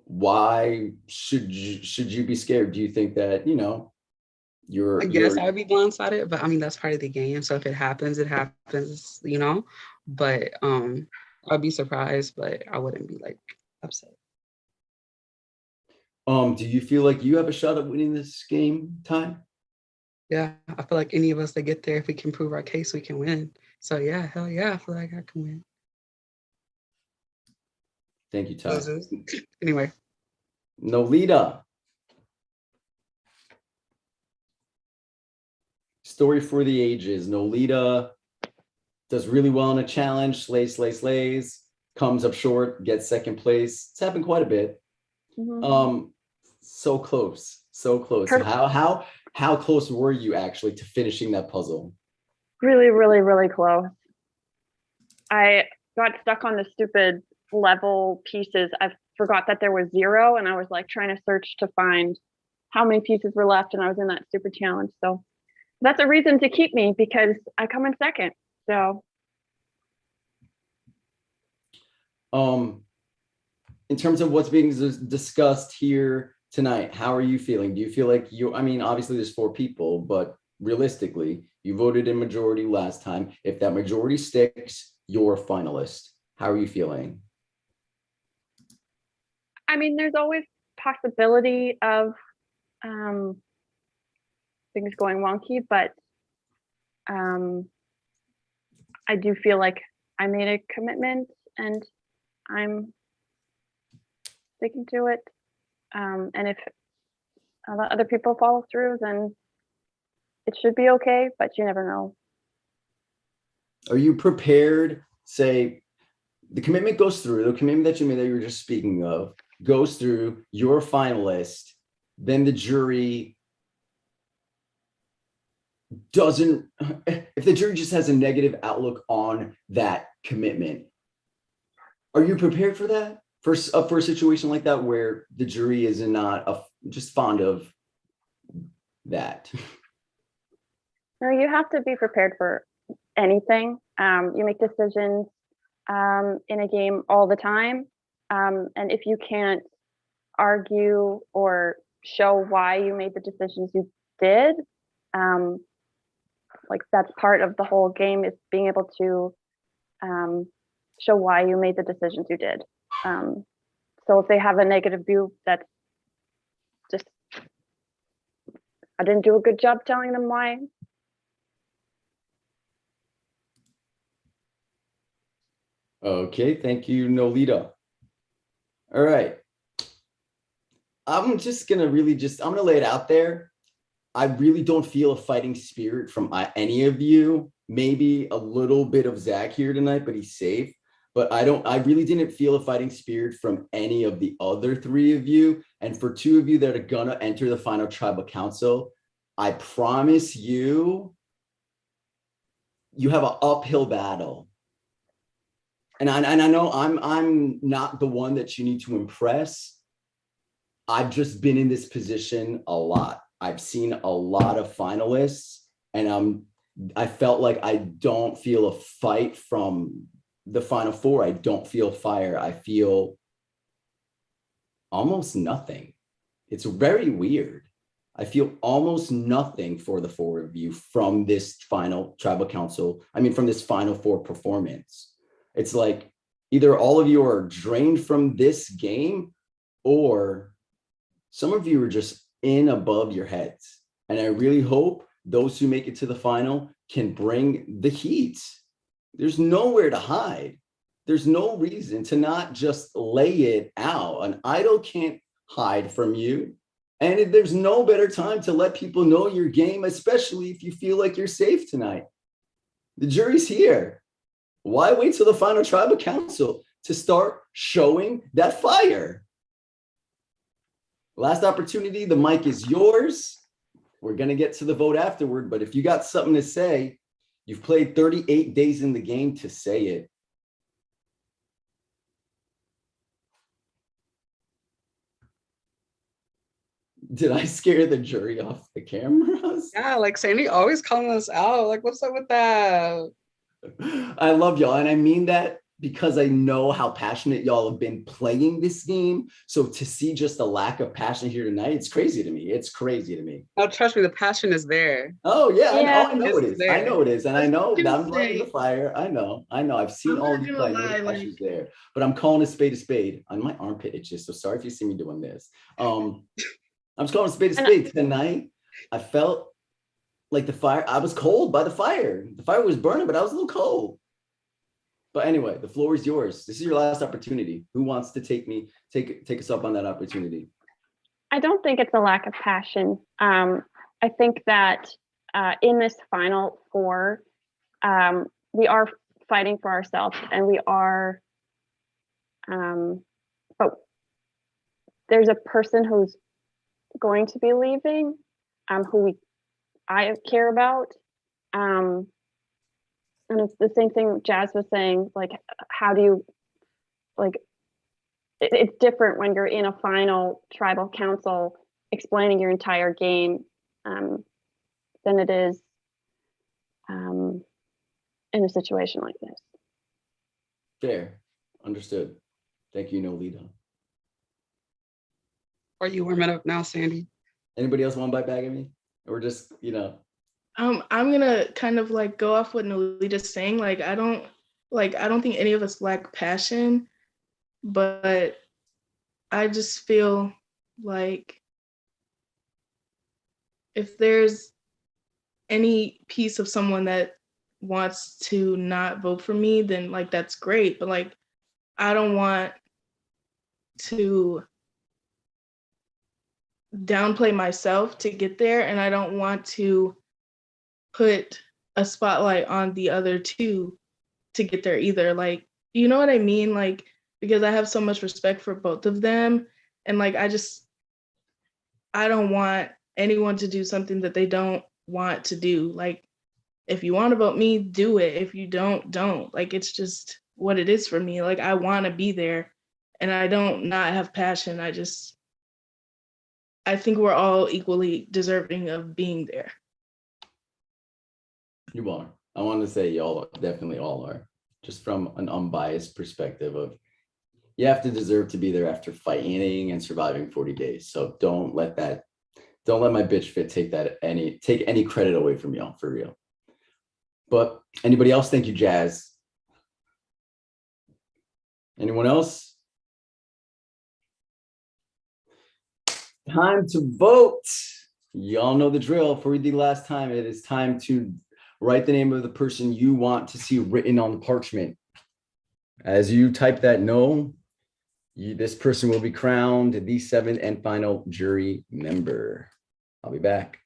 Why should you be scared? Do you think that, you know, I guess I'd be blindsided, but I mean, that's part of the game. So if it happens, it happens, you know, but I'd be surprised, but I wouldn't be like upset. do you feel like you have a shot at winning this game, Ty? Yeah, I feel like any of us that get there, if we can prove our case, we can win. So yeah, hell yeah, I feel like I can win. Thank you, Ty. Anyway. Nolita. Story for the ages. Nolita does really well in a challenge, slays, comes up short, gets second place. It's happened quite a bit. So close. How close were you actually to finishing that puzzle? Really, really, really close. I got stuck on the stupid level pieces. I forgot that there was 0, and I was like trying to search to find how many pieces were left, and I was in that stupid challenge. So that's a reason to keep me, because I come in second. So in terms of what's being discussed here tonight, how are you feeling? Do you feel like I mean, obviously there's 4 people, but realistically, you voted in majority last time. If that majority sticks, you're a finalist. How are you feeling? I mean, there's always possibility of things going wonky, but I do feel like I made a commitment and I'm sticking to it. And if other people follow through, then it should be okay, but you never know. Are you prepared? Say the commitment goes through, the commitment that you made that you were just speaking of goes through, you're a finalist, then the jury doesn't, if the jury just has a negative outlook on that commitment, are you prepared for that? For a situation like that where the jury is not just fond of that? No, you have to be prepared for anything. You make decisions in a game all the time. And if you can't argue or show why you made the decisions you did, like that's part of the whole game, is being able to show why you made the decisions you did. So if they have a negative view, that's just, I didn't do a good job telling them why. Okay, thank you, Nolita. All right. I'm just gonna I'm gonna lay it out there. I really don't feel a fighting spirit from any of you. Maybe a little bit of Zach here tonight, but he's safe. But I really didn't feel a fighting spirit from any of the other 3 of you. And for 2 of you that are gonna enter the final tribal council, I promise you, you have an uphill battle. And I know I'm not the one that you need to impress. I've just been in this position a lot. I've seen a lot of finalists, and I felt like I don't feel a fight from the final 4. I don't feel fire. I feel almost nothing. It's very weird. I feel almost nothing for the 4 of you from this final tribal council. I mean, from this final 4 performance. It's like either all of you are drained from this game, or some of you are just in above your heads. And I really hope those who make it to the final can bring the heat. There's nowhere to hide. There's no reason to not just lay it out. An idol can't hide from you. And there's no better time to let people know your game, especially if you feel like you're safe tonight. The jury's here. Why wait till the final tribal council to start showing that fire? Last opportunity, the mic is yours. We're going to get to the vote afterward, but if you got something to say, you've played 38 days in the game to say it. Did I scare the jury off the cameras? Yeah, like Sandy always calling us out. Like, what's up with that? I love y'all. And I mean that because I know how passionate y'all have been playing this game. So to see just the lack of passion here tonight, it's crazy to me. It's crazy to me. Oh, trust me, the passion is there. Oh yeah, Yeah. I know it is. I know it is. And I was know that gonna I'm lighting the say- fire. I know. I've seen I'm all not these gonna plays. I know lie, the like- passion's there. But I'm calling a spade a spade. On my armpit itches. So sorry if you see me doing this. I'm just calling a spade tonight. I felt like the fire, I was cold by the fire. The fire was burning, but I was a little cold. But anyway, the floor is yours. This is your last opportunity. Who wants to take us up on that opportunity? I don't think it's a lack of passion. I think that in this final four, we are fighting for ourselves, and we are. But there's a person who's going to be leaving, who I care about, and it's the same thing Jazz was saying. Like, how do you like? It's different when you're in a final tribal council explaining your entire game than it is in a situation like this. Fair. Understood. Thank you, Nolita. Are you warming up now, Sandy? Anybody else want to bite back at me? Or just, I'm gonna kind of like go off what Nolita's saying. Like I don't think any of us lack passion, but I just feel like if there's any piece of someone that wants to not vote for me, then like that's great. But like I don't want to downplay myself to get there, and I don't want to put a spotlight on the other two to get there either. Like, you know what I mean? Like, because I have so much respect for both of them, and like I don't want anyone to do something that they don't want to do. Like, if you want to vote me, do it. If you don't. Like, it's just what it is for me. Like, I want to be there, and I don't not have passion. I think we're all equally deserving of being there. you are. I want to say y'all definitely all are. Just from an unbiased perspective of you have to deserve to be there after fighting and surviving 40 days. So don't let my bitch fit take any credit away from y'all, for real. But anybody else? Thank you, Jazz. Anyone else? Time to vote. Y'all know the drill. For the last time, it is time to write the name of the person you want to see written on the parchment. As you type that no, this person will be crowned the seventh and final jury member. I'll be back.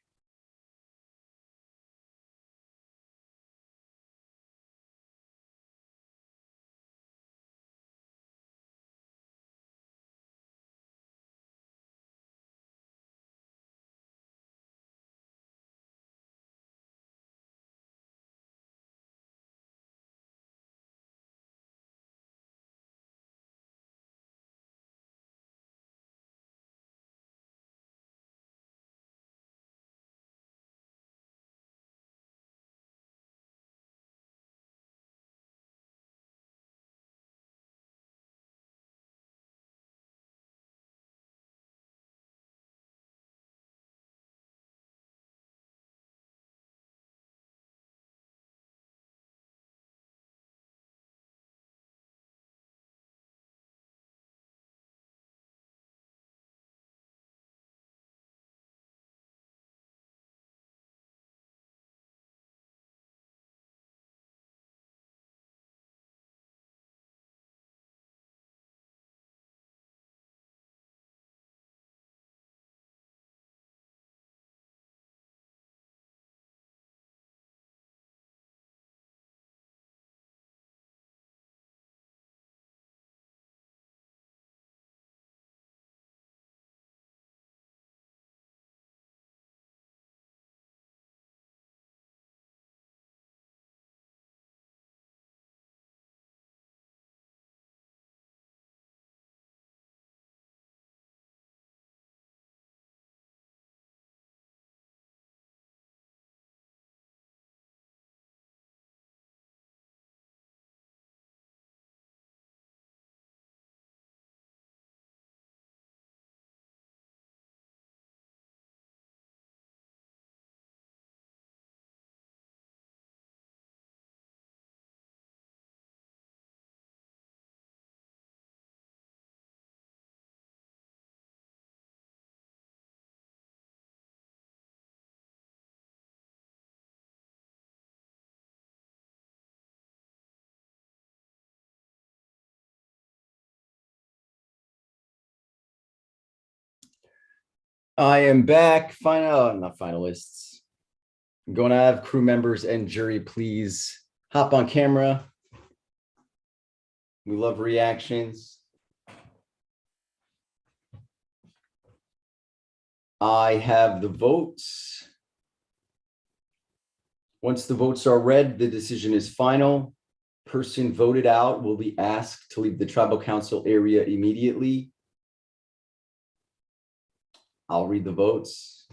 I am back. Not finalists. I'm going to have crew members and jury please hop on camera. We love reactions. I have the votes. Once the votes are read, the decision is final. Person voted out will be asked to leave the tribal council area immediately. I'll read the votes.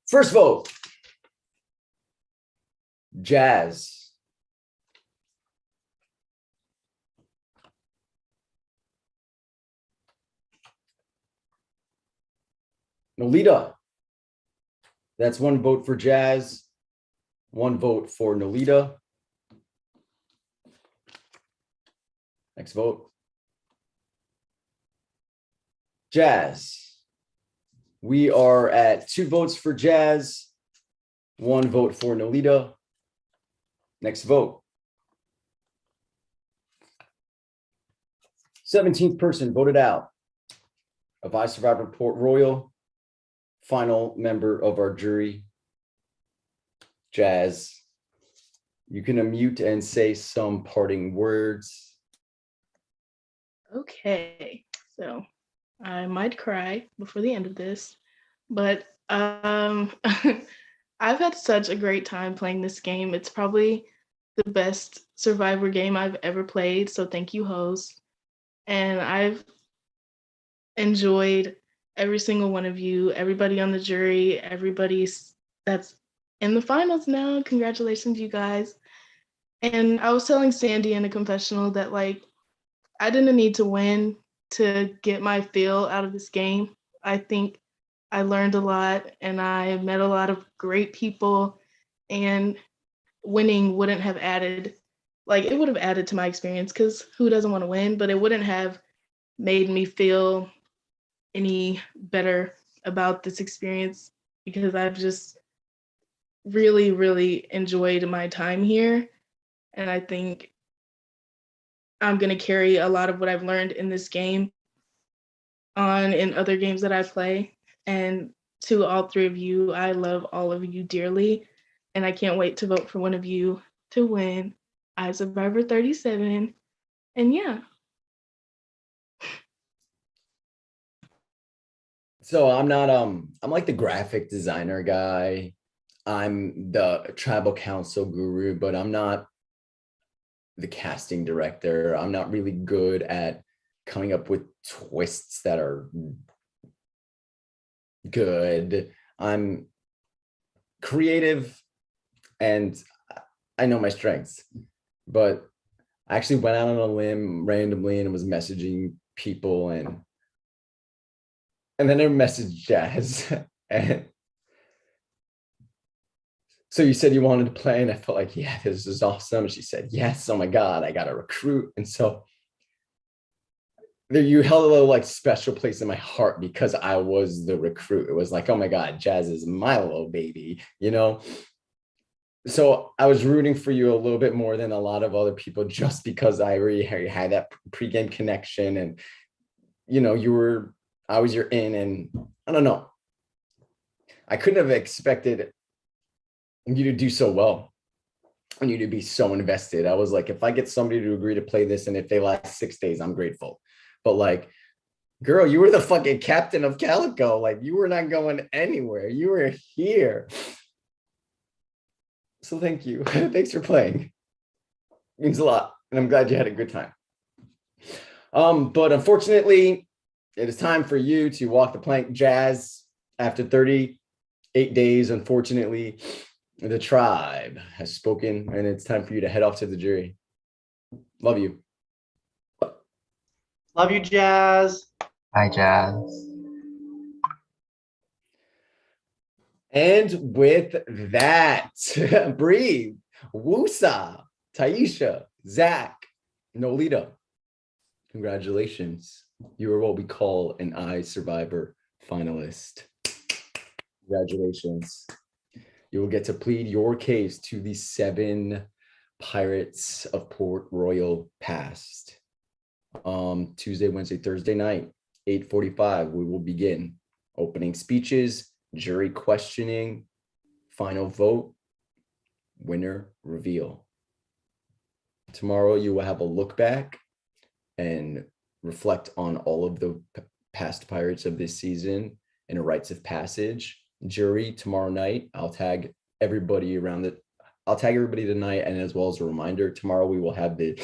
First vote, Jazz. Nolita. That's one vote for Jazz, one vote for Nolita. Next vote. Jazz. We are at 2 votes for Jazz, 1 vote for Nolita. Next vote. 17th person voted out of iSurvivor Port Royal. Final member of our jury, Jazz. You can unmute and say some parting words. Okay, so I might cry before the end of this, but I've had such a great time playing this game. It's probably the best Survivor game I've ever played, so thank you, host. And I've enjoyed every single one of you, everybody on the jury, everybody that's in the finals now. Congratulations, you guys. And I was telling Sandy in a confessional that like I didn't need to win to get my feel out of this game. I think I learned a lot and I met a lot of great people, and winning wouldn't have added, like it would have added to my experience because who doesn't want to win, but it wouldn't have made me feel any better about this experience because I've just really, really enjoyed my time here. And I think I'm going to carry a lot of what I've learned in this game on in other games that I play. And to all 3 of you, I love all of you dearly. And I can't wait to vote for one of you to win iSurvivor 37. And yeah. So I'm not I'm like the graphic designer guy. I'm the tribal council guru, but I'm not the casting director. I'm not really good at coming up with twists that are good. I'm creative and I know my strengths, but I actually went out on a limb randomly and was messaging people and then I messaged Jazz. And so you said you wanted to play, and I felt like, yeah, this is awesome. And she said, yes, oh my God, I got to recruit. And so there you held a little like special place in my heart because I was the recruit. It was like, oh my God, Jazz is my little baby, you know? So I was rooting for you a little bit more than a lot of other people just because I already had that pregame connection and, you know, I was your in, and I don't know. I couldn't have expected you to do so well and you to be so invested. I was like, if I get somebody to agree to play this and if they last 6 days, I'm grateful. But like, girl, you were the fucking captain of Calico. Like you were not going anywhere. You were here. So thank you. Thanks for playing. It means a lot. And I'm glad you had a good time. But unfortunately, it is time for you to walk the plank, Jazz. After 38 days, unfortunately, the tribe has spoken, and it's time for you to head off to the jury. Love you. Love you, Jazz. Hi, Jazz. And with that, breathe, Woosa, Taisha, Zach, Nolita. Congratulations. You are what we call an iSurvivor finalist. Congratulations. You will get to plead your case to the 7 Pirates of Port Royal past. Tuesday, Wednesday, Thursday night. 8:45, we will begin opening speeches, jury questioning, final vote, winner reveal. Tomorrow, you will have a look back and reflect on all of the past Pirates of this season and a rites of passage. Jury, tomorrow night, I'll tag everybody tonight, and as well as a reminder, tomorrow we will have the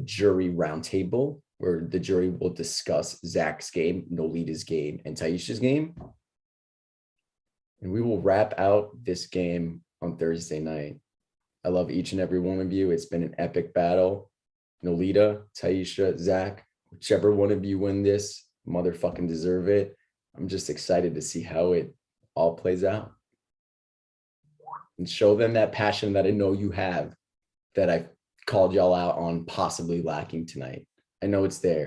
jury roundtable where the jury will discuss Zach's game, Nolita's game, and Taisha's game. And we will wrap out this game on Thursday night. I love each and every one of you. It's been an epic battle. Nolita, Taisha, Zach, whichever one of you win this, motherfucking deserve it. I'm just excited to see how it all plays out. And show them that passion that I know you have, that I called y'all out on possibly lacking tonight. I know it's there.